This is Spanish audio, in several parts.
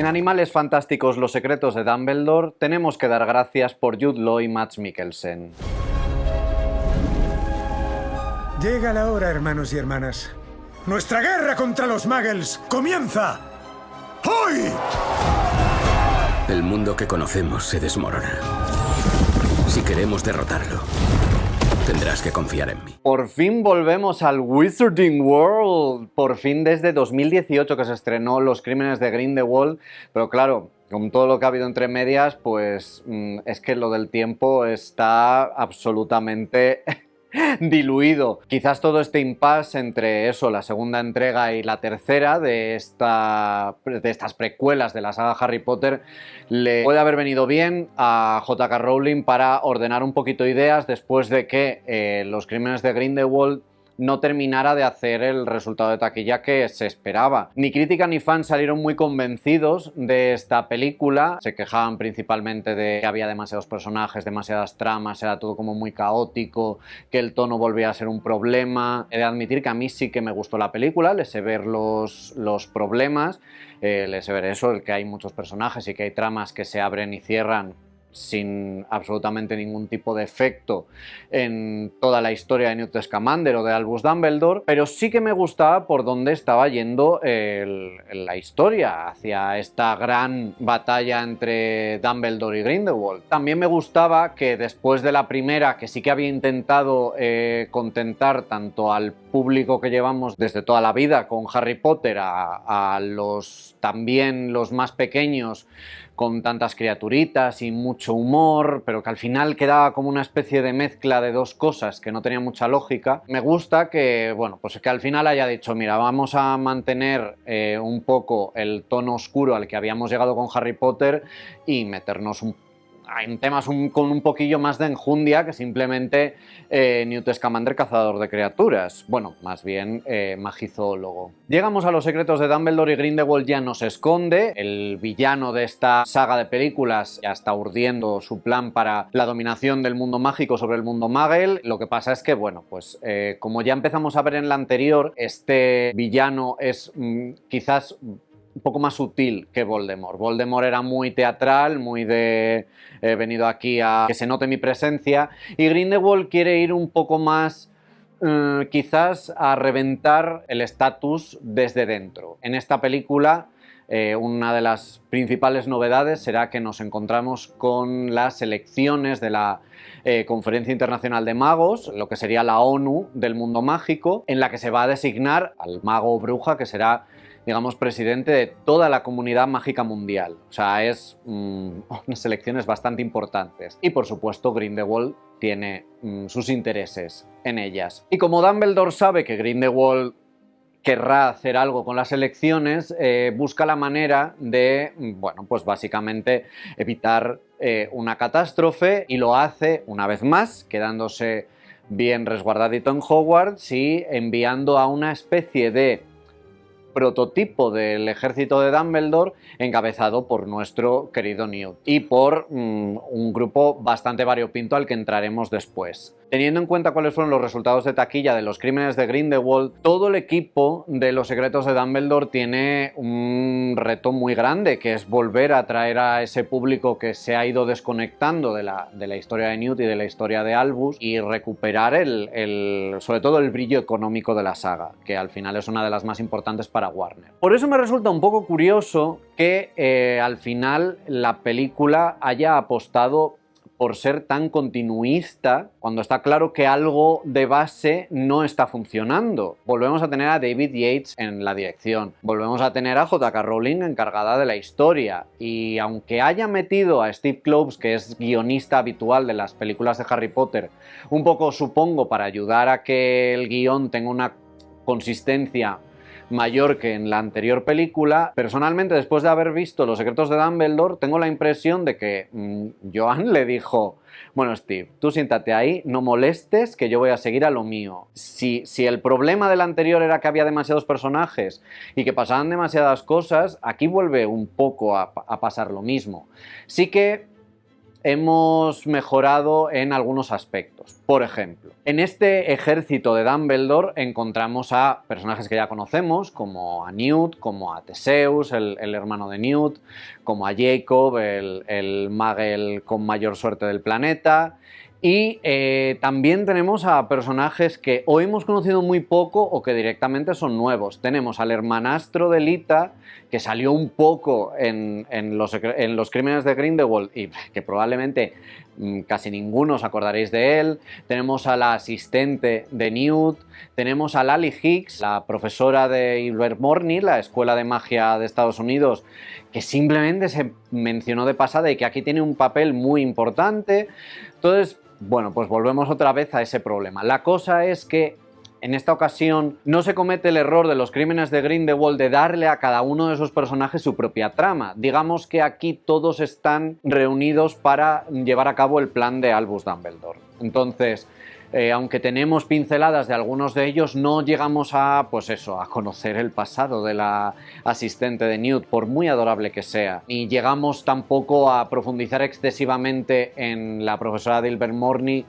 En Animales Fantásticos, los secretos de Dumbledore, tenemos que dar gracias por Jude Law y Mads Mikkelsen. Llega la hora, hermanos y hermanas. ¡Nuestra guerra contra los Muggles comienza hoy! El mundo que conocemos se desmorona. Si queremos derrotarlo, tendrás que confiar en mí. Por fin volvemos al Wizarding World. Por fin desde 2018 que se estrenó Los Crímenes de Grindelwald. Pero claro, con todo lo que ha habido entre medias, pues es que lo del tiempo está absolutamente diluido. Quizás todo este impasse entre eso, la segunda entrega y la tercera de estas precuelas de la saga Harry Potter, le puede haber venido bien a J.K. Rowling para ordenar un poquito ideas después de que Los Crímenes de Grindelwald no terminara de hacer el resultado de taquilla que se esperaba. Ni crítica ni fans salieron muy convencidos de esta película. Se quejaban principalmente de que había demasiados personajes, demasiadas tramas, era todo como muy caótico, que el tono volvía a ser un problema. He de admitir que a mí sí que me gustó la película, les sé ver los problemas, les sé ver eso, el que hay muchos personajes y que hay tramas que se abren y cierran sin absolutamente ningún tipo de efecto en toda la historia de Newt Scamander o de Albus Dumbledore, pero sí que me gustaba por dónde estaba yendo la historia, hacia esta gran batalla entre Dumbledore y Grindelwald. También me gustaba que después de la primera, que sí que había intentado contentar tanto al público que llevamos desde toda la vida con Harry Potter a también los más pequeños, con tantas criaturitas y mucho humor, pero que al final quedaba como una especie de mezcla de dos cosas que no tenía mucha lógica. Me gusta que, bueno, pues que al final haya dicho, mira, vamos a mantener un poco el tono oscuro al que habíamos llegado con Harry Potter y meternos en temas con un poquillo más de enjundia que simplemente Newt Scamander, cazador de criaturas. Bueno, más bien magizoólogo. Llegamos a los secretos de Dumbledore y Grindelwald ya no se esconde. El villano de esta saga de películas ya está urdiendo su plan para la dominación del mundo mágico sobre el mundo Muggle. Lo que pasa es que, bueno, pues como ya empezamos a ver en la anterior, este villano es quizás un poco más sutil que Voldemort. Voldemort era muy teatral, muy de he venido aquí a que se note mi presencia, y Grindelwald quiere ir un poco más quizás a reventar el estatus desde dentro. En esta película una de las principales novedades será que nos encontramos con las elecciones de la Conferencia Internacional de Magos, lo que sería la ONU del mundo mágico, en la que se va a designar al mago o bruja que será, digamos, presidente de toda la comunidad mágica mundial. O sea, es unas elecciones bastante importantes. Y por supuesto Grindelwald tiene sus intereses en ellas. Y como Dumbledore sabe que Grindelwald querrá hacer algo con las elecciones, busca la manera de, bueno, pues básicamente evitar una catástrofe, y lo hace una vez más, quedándose bien resguardadito en Hogwarts y enviando a una especie de prototipo del ejército de Dumbledore encabezado por nuestro querido Newt y por un grupo bastante variopinto al que entraremos después. Teniendo en cuenta cuáles fueron los resultados de taquilla de Los Crímenes de Grindelwald, todo el equipo de Los Secretos de Dumbledore tiene un reto muy grande, que es volver a atraer a ese público que se ha ido desconectando de la historia de Newt y de la historia de Albus, y recuperar sobre todo el brillo económico de la saga, que al final es una de las más importantes para Warner. Por eso me resulta un poco curioso que al final la película haya apostado por ser tan continuista, cuando está claro que algo de base no está funcionando. Volvemos a tener a David Yates en la dirección, volvemos a tener a J.K. Rowling encargada de la historia, y aunque haya metido a Steve Kloves, que es guionista habitual de las películas de Harry Potter, un poco, supongo, para ayudar a que el guión tenga una consistencia mayor que en la anterior película, personalmente, después de haber visto Los Secretos de Dumbledore, tengo la impresión de que Joan le dijo, bueno, Steve, tú siéntate ahí, no molestes, que yo voy a seguir a lo mío. Si el problema del anterior era que había demasiados personajes y que pasaban demasiadas cosas, aquí vuelve un poco a pasar lo mismo. Sí que hemos mejorado en algunos aspectos. Por ejemplo, en este ejército de Dumbledore encontramos a personajes que ya conocemos, como a Newt, como a Theseus, el hermano de Newt, como a Jacob, el Muggle con mayor suerte del planeta. Y también tenemos a personajes que o hemos conocido muy poco o que directamente son nuevos. Tenemos al hermanastro de Lita, que salió un poco en los crímenes de Grindelwald y que probablemente casi ninguno os acordaréis de él. Tenemos a la asistente de Newt, tenemos a Lally Hicks, la profesora de Ilvermorny, la escuela de magia de Estados Unidos, que simplemente se mencionó de pasada y que aquí tiene un papel muy importante. Entonces, bueno, pues volvemos otra vez a ese problema. La cosa es que en esta ocasión no se comete el error de los crímenes de Grindelwald de darle a cada uno de esos personajes su propia trama. Digamos que aquí todos están reunidos para llevar a cabo el plan de Albus Dumbledore. Entonces, aunque tenemos pinceladas de algunos de ellos, no llegamos a, pues eso, a conocer el pasado de la asistente de Newt, por muy adorable que sea. Ni llegamos tampoco a profundizar excesivamente en la profesora de Ilvermorny,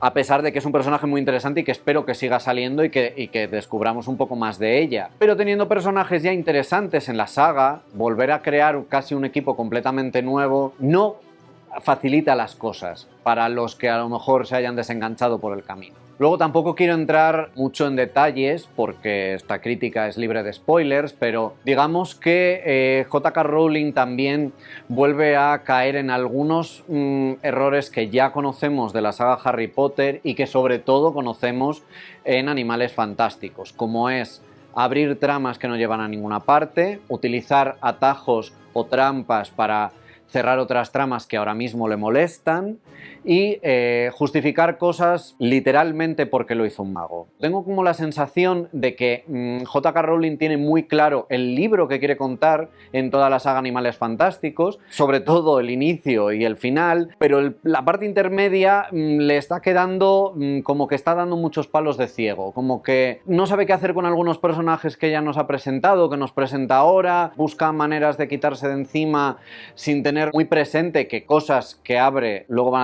a pesar de que es un personaje muy interesante y que espero que siga saliendo y que descubramos un poco más de ella. Pero teniendo personajes ya interesantes en la saga, volver a crear casi un equipo completamente nuevo no facilita las cosas para los que a lo mejor se hayan desenganchado por el camino. Luego tampoco quiero entrar mucho en detalles porque esta crítica es libre de spoilers, pero digamos que J.K. Rowling también vuelve a caer en algunos errores que ya conocemos de la saga Harry Potter y que sobre todo conocemos en Animales Fantásticos, como es abrir tramas que no llevan a ninguna parte, utilizar atajos o trampas para cerrar otras tramas que ahora mismo le molestan y justificar cosas literalmente porque lo hizo un mago. Tengo como la sensación de que J.K. Rowling tiene muy claro el libro que quiere contar en toda la saga Animales Fantásticos, sobre todo el inicio y el final, pero la parte intermedia le está quedando como que está dando muchos palos de ciego, como que no sabe qué hacer con algunos personajes que ya nos ha presentado, que nos presenta ahora, busca maneras de quitarse de encima sin tener muy presente que cosas que abre luego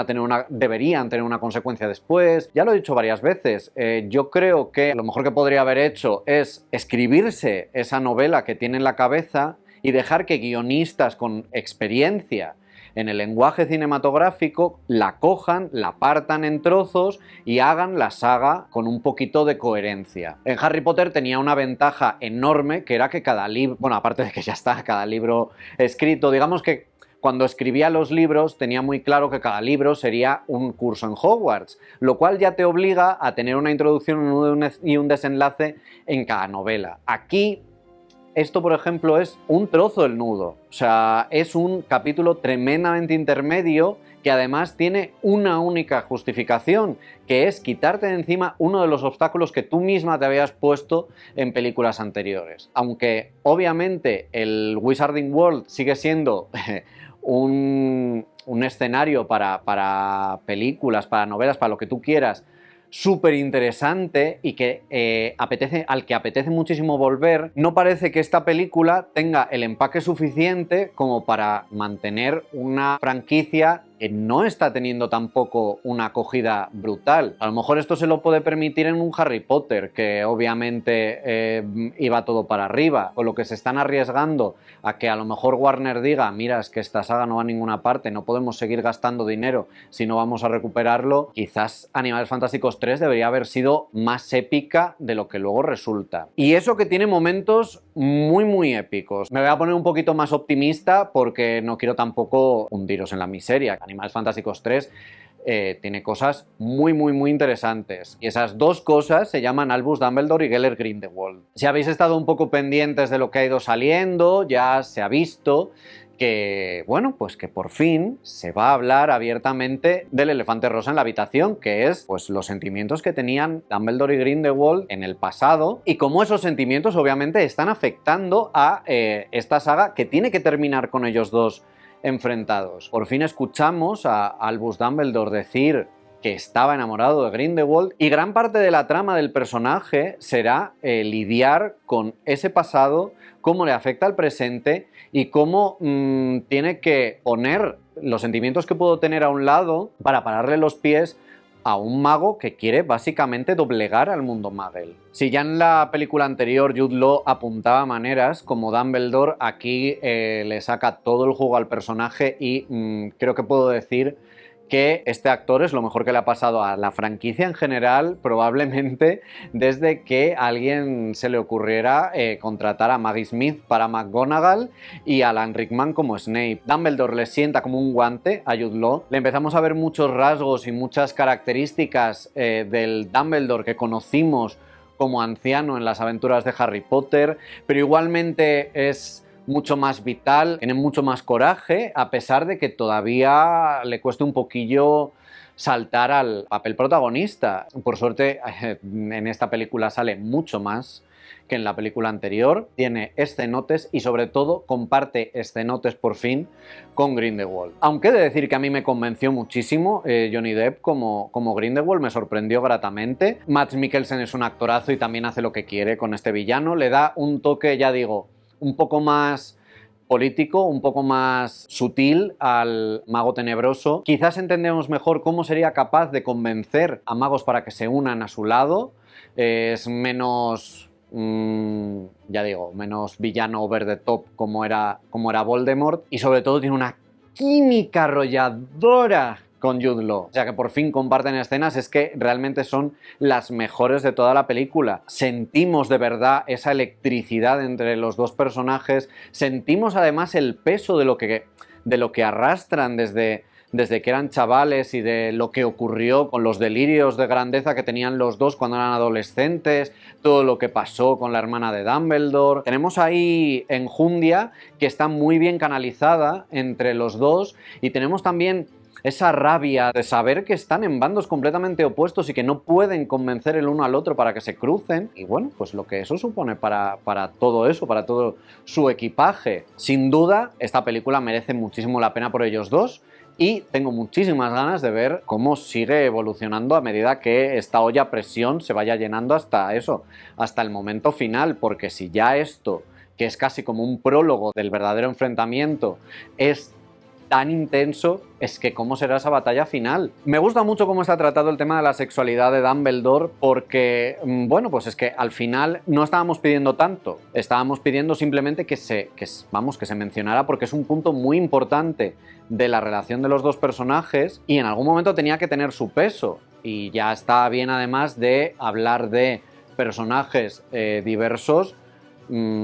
deberían tener una consecuencia después. Ya lo he dicho varias veces, yo creo que lo mejor que podría haber hecho es escribirse esa novela que tiene en la cabeza y dejar que guionistas con experiencia en el lenguaje cinematográfico la cojan, la partan en trozos y hagan la saga con un poquito de coherencia. En Harry Potter tenía una ventaja enorme, que era que cada libro, bueno, aparte de que ya está cada libro escrito, digamos que cuando escribía los libros tenía muy claro que cada libro sería un curso en Hogwarts, lo cual ya te obliga a tener una introducción, un nudo y un desenlace en cada novela. Aquí esto, por ejemplo, es un trozo del nudo, o sea, es un capítulo tremendamente intermedio que además tiene una única justificación, que es quitarte de encima uno de los obstáculos que tú misma te habías puesto en películas anteriores. Aunque obviamente el Wizarding World sigue siendo un escenario para películas, para novelas, para lo que tú quieras, súper interesante y que al que apetece muchísimo volver, no parece que esta película tenga el empaque suficiente como para mantener una franquicia que no está teniendo tampoco una acogida brutal. A lo mejor esto se lo puede permitir en un Harry Potter, que obviamente iba todo para arriba, o lo que se están arriesgando a que a lo mejor Warner diga, mira, es que esta saga no va a ninguna parte, no podemos seguir gastando dinero si no vamos a recuperarlo. Quizás Animales Fantásticos 3 debería haber sido más épica de lo que luego resulta. Y eso que tiene momentos muy épicos. Me voy a poner un poquito más optimista porque no quiero tampoco hundiros en la miseria. Animales Fantásticos 3 tiene cosas muy interesantes. Y esas dos cosas se llaman Albus Dumbledore y Gellert Grindelwald. Si habéis estado un poco pendientes de lo que ha ido saliendo, ya se ha visto que, bueno, pues que por fin se va a hablar abiertamente del elefante rosa en la habitación, que es, pues, los sentimientos que tenían Dumbledore y Grindelwald en el pasado y cómo esos sentimientos obviamente están afectando a esta saga que tiene que terminar con ellos dos enfrentados. Por fin escuchamos a Albus Dumbledore decir que estaba enamorado de Grindelwald, y gran parte de la trama del personaje será lidiar con ese pasado, cómo le afecta al presente y cómo tiene que poner los sentimientos que puedo tener a un lado para pararle los pies a un mago que quiere básicamente doblegar al mundo Muggle. Si ya en la película anterior Jude Law apuntaba maneras como Dumbledore, aquí le saca todo el juego al personaje y creo que puedo decir que este actor es lo mejor que le ha pasado a la franquicia en general, probablemente desde que a alguien se le ocurriera contratar a Maggie Smith para McGonagall y a Alan Rickman como Snape. Dumbledore le sienta como un guante a Jude Law. Le empezamos a ver muchos rasgos y muchas características del Dumbledore que conocimos como anciano en las aventuras de Harry Potter, pero igualmente es mucho más vital, tiene mucho más coraje, a pesar de que todavía le cueste un poquillo saltar al papel protagonista. Por suerte, en esta película sale mucho más que en la película anterior, tiene escenotes y sobre todo comparte escenotes por fin con Grindelwald. Aunque he de decir que a mí me convenció muchísimo Johnny Depp como Grindelwald, me sorprendió gratamente. Mads Mikkelsen es un actorazo y también hace lo que quiere con este villano, le da un toque, ya digo, un poco más político, un poco más sutil al mago tenebroso. Quizás entendemos mejor cómo sería capaz de convencer a magos para que se unan a su lado. Es menos, ya digo, menos villano over the top como era Voldemort. Y sobre todo tiene una química arrolladora con Jude Law. O sea que por fin comparten escenas, es que realmente son las mejores de toda la película. Sentimos de verdad esa electricidad entre los dos personajes, sentimos además el peso de lo que arrastran desde que eran chavales y de lo que ocurrió con los delirios de grandeza que tenían los dos cuando eran adolescentes, todo lo que pasó con la hermana de Dumbledore. Tenemos ahí enjundia que está muy bien canalizada entre los dos y tenemos también esa rabia de saber que están en bandos completamente opuestos y que no pueden convencer el uno al otro para que se crucen. Y bueno, pues lo que eso supone para todo eso, para todo su equipaje. Sin duda, esta película merece muchísimo la pena por ellos dos y tengo muchísimas ganas de ver cómo sigue evolucionando a medida que esta olla a presión se vaya llenando hasta eso, hasta el momento final, porque si ya esto, que es casi como un prólogo del verdadero enfrentamiento, es tan intenso, es que cómo será esa batalla final. Me gusta mucho cómo está tratado el tema de la sexualidad de Dumbledore porque, bueno, pues es que al final no estábamos pidiendo tanto, estábamos pidiendo simplemente que se mencionara porque es un punto muy importante de la relación de los dos personajes y en algún momento tenía que tener su peso y ya está bien además de hablar de personajes diversos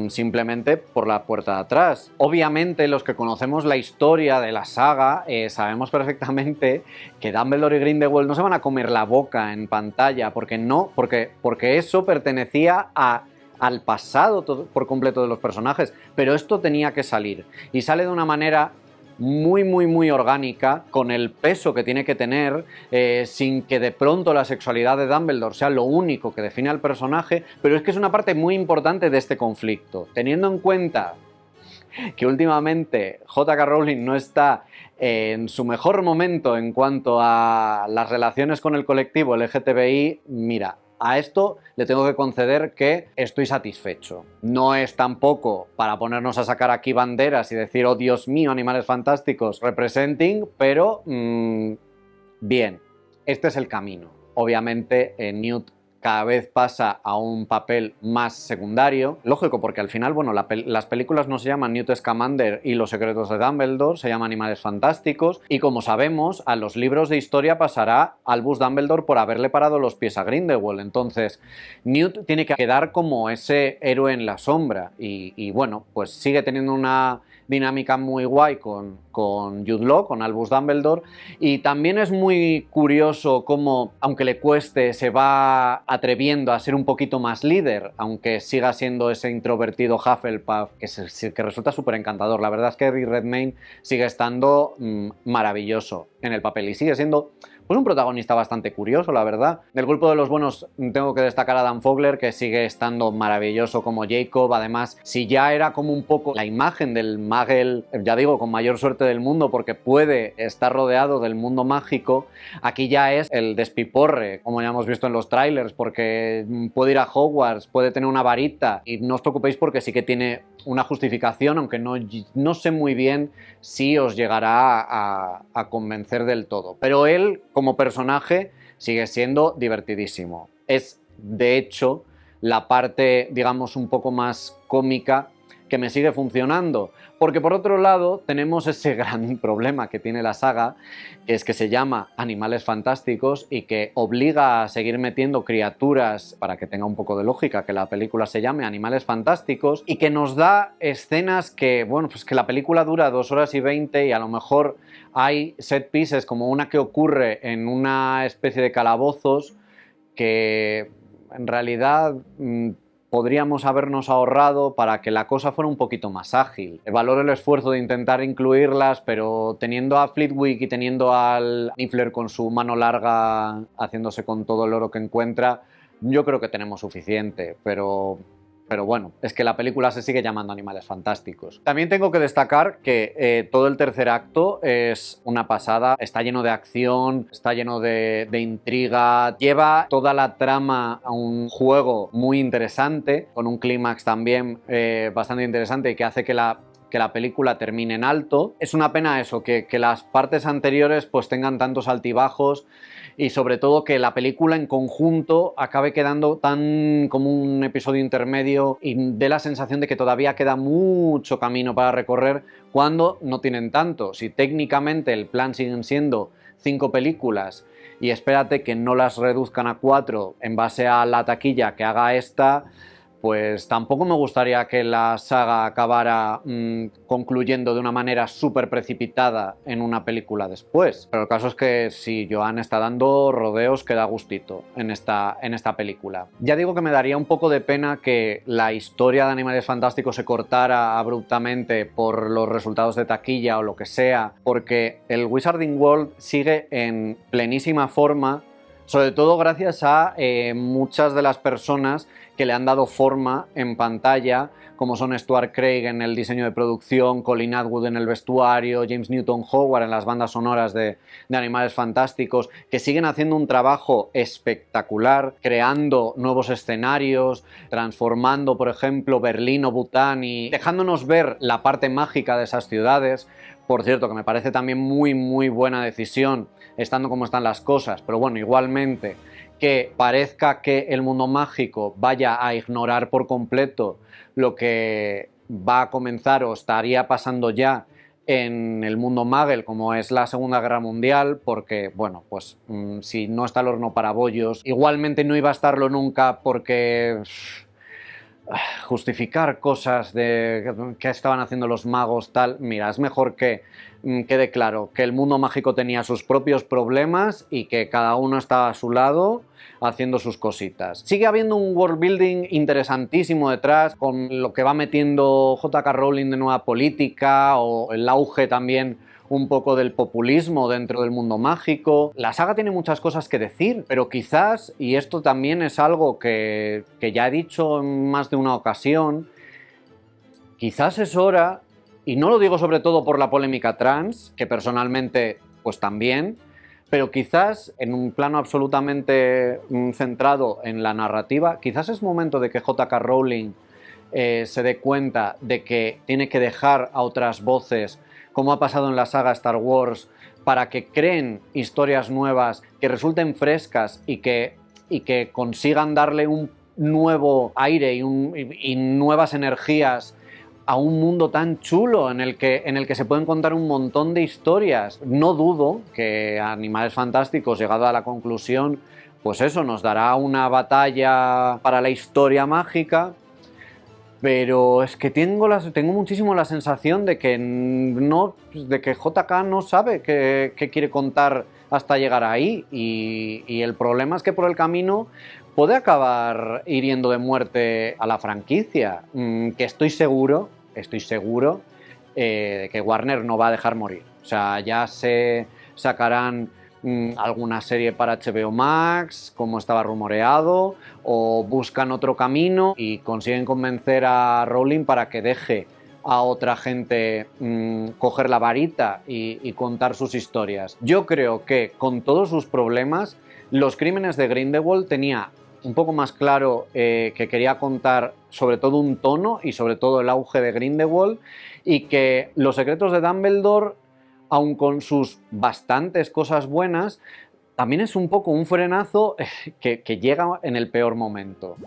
simplemente por la puerta de atrás. Obviamente los que conocemos la historia de la saga sabemos perfectamente que Dumbledore y Grindelwald no se van a comer la boca en pantalla porque eso pertenecía al pasado por completo de los personajes, pero esto tenía que salir y sale de una manera muy orgánica, con el peso que tiene que tener, sin que de pronto la sexualidad de Dumbledore sea lo único que define al personaje, pero es que es una parte muy importante de este conflicto. Teniendo en cuenta que últimamente J.K. Rowling no está en su mejor momento en cuanto a las relaciones con el colectivo LGTBI, mira, a esto le tengo que conceder que estoy satisfecho. No es tampoco para ponernos a sacar aquí banderas y decir, oh Dios mío, Animales Fantásticos representing, pero bien, este es el camino. Obviamente Newt cada vez pasa a un papel más secundario. Lógico, porque al final, bueno, las películas no se llaman Newt Scamander y los secretos de Dumbledore, se llaman Animales Fantásticos, y como sabemos, a los libros de historia pasará Albus Dumbledore por haberle parado los pies a Grindelwald. Entonces, Newt tiene que quedar como ese héroe en la sombra, y bueno, pues sigue teniendo una dinámica muy guay con Jude Law, con Albus Dumbledore, y también es muy curioso cómo, aunque le cueste, se va atreviendo a ser un poquito más líder, aunque siga siendo ese introvertido Hufflepuff que resulta súper encantador. La verdad es que Eddie Redmayne sigue estando maravilloso en el papel y sigue siendo pues un protagonista bastante curioso, la verdad. Del grupo de los buenos tengo que destacar a Dan Fogler, que sigue estando maravilloso como Jacob. Además, si ya era como un poco la imagen del Muggle, ya digo, con mayor suerte del mundo, porque puede estar rodeado del mundo mágico, aquí ya es el despiporre, como ya hemos visto en los trailers, porque puede ir a Hogwarts, puede tener una varita, y no os preocupéis porque sí que tiene una justificación, aunque no sé muy bien si os llegará a convencer del todo. Pero él, como personaje, sigue siendo divertidísimo. Es, de hecho, la parte, digamos, un poco más cómica que me sigue funcionando. Porque por otro lado tenemos ese gran problema que tiene la saga, que es que se llama Animales Fantásticos y que obliga a seguir metiendo criaturas, para que tenga un poco de lógica que la película se llame Animales Fantásticos, y que nos da escenas que, bueno, pues que la película dura 2 horas y 20 y a lo mejor hay set pieces como una que ocurre en una especie de calabozos que en realidad podríamos habernos ahorrado para que la cosa fuera un poquito más ágil. Valoro el esfuerzo de intentar incluirlas, pero teniendo a Flitwick y teniendo al Niffler con su mano larga haciéndose con todo el oro que encuentra, yo creo que tenemos suficiente, pero bueno, es que la película se sigue llamando Animales Fantásticos. También tengo que destacar que todo el tercer acto es una pasada, está lleno de acción, está lleno de intriga, lleva toda la trama a un juego muy interesante, con un clímax también bastante interesante que hace que la película termine en alto. Es una pena eso, que las partes anteriores pues tengan tantos altibajos y sobre todo que la película en conjunto acabe quedando tan como un episodio intermedio y dé la sensación de que todavía queda mucho camino para recorrer cuando no tienen tanto. Si técnicamente el plan siguen siendo 5 películas y espérate que no las reduzcan a 4 en base a la taquilla que haga esta, pues tampoco me gustaría que la saga acabara concluyendo de una manera súper precipitada en una película después. Pero el caso es que si Joan está dando rodeos que da gustito en esta película. Ya digo que me daría un poco de pena que la historia de Animales Fantásticos se cortara abruptamente por los resultados de taquilla o lo que sea, porque el Wizarding World sigue en plenísima forma, sobre todo gracias a muchas de las personas que le han dado forma en pantalla, como son Stuart Craig en el diseño de producción, Colin Atwood en el vestuario, James Newton Howard en las bandas sonoras de Animales Fantásticos, que siguen haciendo un trabajo espectacular, creando nuevos escenarios, transformando, por ejemplo, Berlín o Bután y dejándonos ver la parte mágica de esas ciudades. Por cierto, que me parece también muy buena decisión, estando como están las cosas, pero bueno, igualmente, que parezca que el mundo mágico vaya a ignorar por completo lo que va a comenzar o estaría pasando ya en el mundo Muggle, como es la Segunda Guerra Mundial, porque, bueno, pues si no está el horno para bollos, igualmente no iba a estarlo nunca porque justificar cosas de que estaban haciendo los magos, tal, mira, es mejor que quede claro que el mundo mágico tenía sus propios problemas y que cada uno estaba a su lado haciendo sus cositas. Sigue habiendo un world building interesantísimo detrás, con lo que va metiendo J.K. Rowling de nueva política o el auge también un poco del populismo dentro del mundo mágico. La saga tiene muchas cosas que decir, pero quizás, y esto también es algo que ya he dicho en más de una ocasión, quizás es hora, y no lo digo sobre todo por la polémica trans, que personalmente pues también, pero quizás en un plano absolutamente centrado en la narrativa, quizás es momento de que J.K. Rowling se dé cuenta de que tiene que dejar a otras voces, como ha pasado en la saga Star Wars, para que creen historias nuevas, que resulten frescas y que consigan darle un nuevo aire y nuevas energías a un mundo tan chulo en el que se pueden contar un montón de historias. No dudo que Animales Fantásticos, llegado a la conclusión, pues eso, nos dará una batalla para la historia mágica, pero es que tengo muchísimo la sensación de que JK no sabe qué quiere contar hasta llegar ahí, y el problema es que por el camino puede acabar hiriendo de muerte a la franquicia, que estoy seguro que Warner no va a dejar morir. O sea, ya se sacarán alguna serie para HBO Max, como estaba rumoreado, o buscan otro camino y consiguen convencer a Rowling para que deje a otra gente coger la varita y contar sus historias. Yo creo que con todos sus problemas, Los Crímenes de Grindelwald tenía un poco más claro que quería contar sobre todo un tono y sobre todo el auge de Grindelwald, y que Los Secretos de Dumbledore, aun con sus bastantes cosas buenas, también es un poco un frenazo que llega en el peor momento.